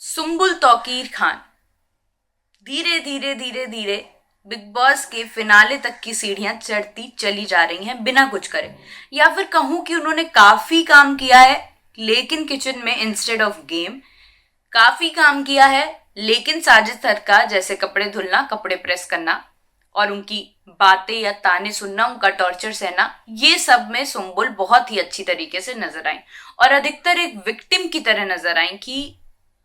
सुम्बुल तौकीर खान धीरे धीरे धीरे धीरे बिग बॉस के फिनाले तक की सीढ़ियां चढ़ती चली जा रही हैं बिना कुछ करे, या फिर कहूं कि उन्होंने काफी काम किया है लेकिन किचन में इंस्टेड ऑफ गेम, काफी काम किया है लेकिन साजिद सरकार जैसे कपड़े धुलना, कपड़े प्रेस करना और उनकी बातें या ताने सुनना, उनका टॉर्चर सहना, ये सब में सुम्बुल बहुत ही अच्छी तरीके से नजर आई और अधिकतर एक विक्टिम की तरह नजर आई। कि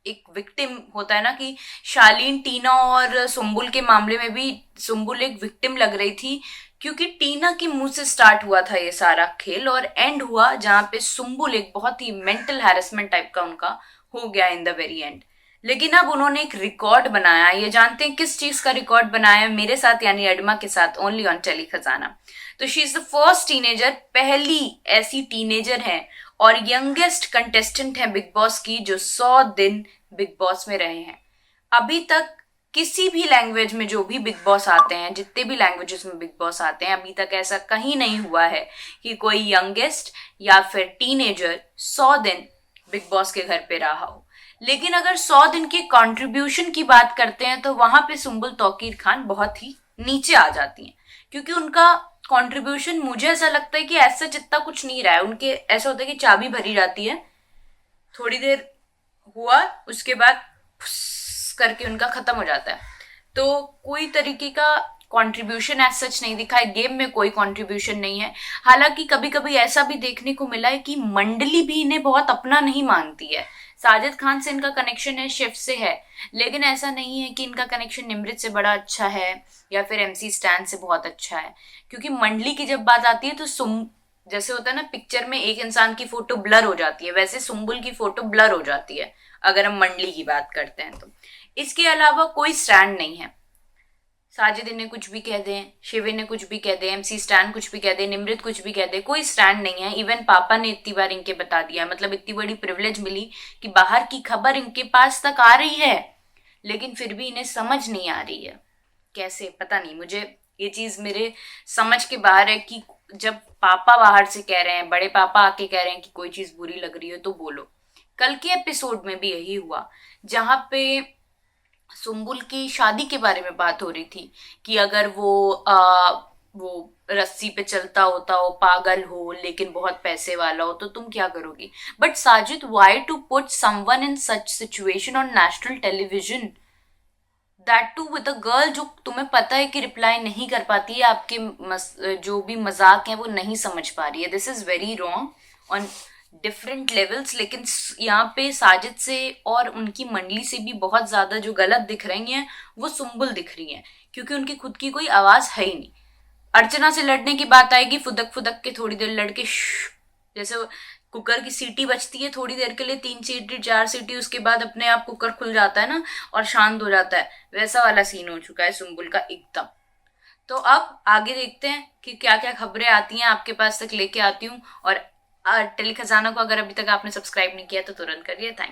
एक विक्टिम होता है ना, कि शालीन, टीना और सुम्बुल के मामले में भी सुम्बुल एक विक्टिम लग रही थी क्योंकि टीना के मुंह से स्टार्ट हुआ था ये सारा खेल और एंड हुआ जहां पे सुम्बुल एक बहुत ही मेंटल हैरेसमेंट टाइप का उनका हो गया इन द वेरी एंड। लेकिन अब उन्होंने एक रिकॉर्ड बनाया, ये जानते हैं किस चीज का रिकॉर्ड बनाया? मेरे साथ यानी एडमा के साथ, ओनली ऑन टेली खजाना। तो she is the first teenager, पहली ऐसी टीनेजर है और यंगेस्ट कंटेस्टेंट है बिग बॉस की जो 100 दिन बिग बॉस में रहे हैं। अभी तक किसी भी लैंग्वेज में जो भी बिग बॉस आते हैं, जितने भी लैंग्वेजेस में बिग बॉस आते हैं, अभी तक ऐसा कहीं नहीं हुआ है कि कोई यंगेस्ट या फिर टीनेजर 100 दिन बिग बॉस के घर पे रहा हो। लेकिन अगर 100 दिन के कंट्रीब्यूशन की बात करते हैं तो वहां पे सुम्बुल तौकीर खान बहुत ही नीचे आ जाती हैं क्योंकि उनका कंट्रीब्यूशन, मुझे ऐसा लगता है कि ऐसा जितना कुछ नहीं रहा है। उनके ऐसा होता है कि चाबी भरी जाती है, थोड़ी देर हुआ, उसके बाद फुस करके उनका खत्म हो जाता है। तो कोई तरीके का कंट्रीब्यूशन एज सच नहीं दिखा है, गेम में कोई कंट्रीब्यूशन नहीं है। हालांकि कभी कभी ऐसा भी देखने को मिला है कि मंडली भी इन्हें बहुत अपना नहीं मानती है। साजिद खान से इनका कनेक्शन है, शिव से है, लेकिन ऐसा नहीं है कि इनका कनेक्शन निमृत से बड़ा अच्छा है या फिर MC स्टैन से बहुत अच्छा है। क्योंकि मंडली की जब बात आती है तो जैसे होता है ना, पिक्चर में एक इंसान की फोटो ब्लर हो जाती है, वैसे सुम्बुल की फोटो ब्लर हो जाती है अगर हम मंडली की बात करते हैं तो। इसके अलावा कोई स्टैंड नहीं है। साजिद इन्हें कुछ भी कह दें, शिव इन्हें कुछ भी कह दे, MC स्टैन कुछ भी कह दे, निमृत कुछ भी कह दे, कोई स्टैंड नहीं है। इवन पापा ने इतनी बार इनके बता दिया, मतलब इतनी बड़ी प्रिविलेज मिली कि बाहर की खबर इनके पास तक आ रही है लेकिन फिर भी इन्हें समझ नहीं आ रही है कैसे, पता नहीं। मुझे ये चीज मेरे समझ के बाहर है कि जब पापा बाहर से कह रहे हैं, बड़े पापा आके कह रहे हैं कि कोई चीज बुरी लग रही है तो बोलो। कल के एपिसोड में भी यही हुआ जहां पे सुम्बुल की शादी के बारे में बात हो रही थी कि अगर वो रस्सी पे चलता होता हो, पागल हो लेकिन बहुत पैसे वाला हो तो तुम क्या करोगी? But Sajid, why to put someone in such situation on national television, that too with a girl जो तुम्हें पता है कि रिप्लाई नहीं कर पाती है, आपके जो भी मजाक है वो नहीं समझ पा रही है। This is very wrong on different levels. लेकिन यहाँ पे साजिद से और उनकी मंडली से भी बहुत ज्यादा जो गलत दिख रही हैं वो सुम्बुल दिख रही हैं क्योंकि उनकी खुद की कोई आवाज है ही नहीं। अर्चना से लड़ने की बात आएगी, फुदक फुदक के थोड़ी देर लड़के जैसे कुकर की सीटी बजती है थोड़ी देर के लिए, 3 सीटी 4 सीटी, उसके बाद अपने आप कुकर खुल जाता है ना और शांत हो जाता है, वैसा वाला सीन हो चुका है सुम्बुल का एकदम। तो अब आगे देखते हैं कि क्या क्या खबरें आती हैं, आपके पास तक लेके आती हूँ। और टेली खजाना को अगर अभी तक आपने सब्सक्राइब नहीं किया तो तुरंत करिए। थैंक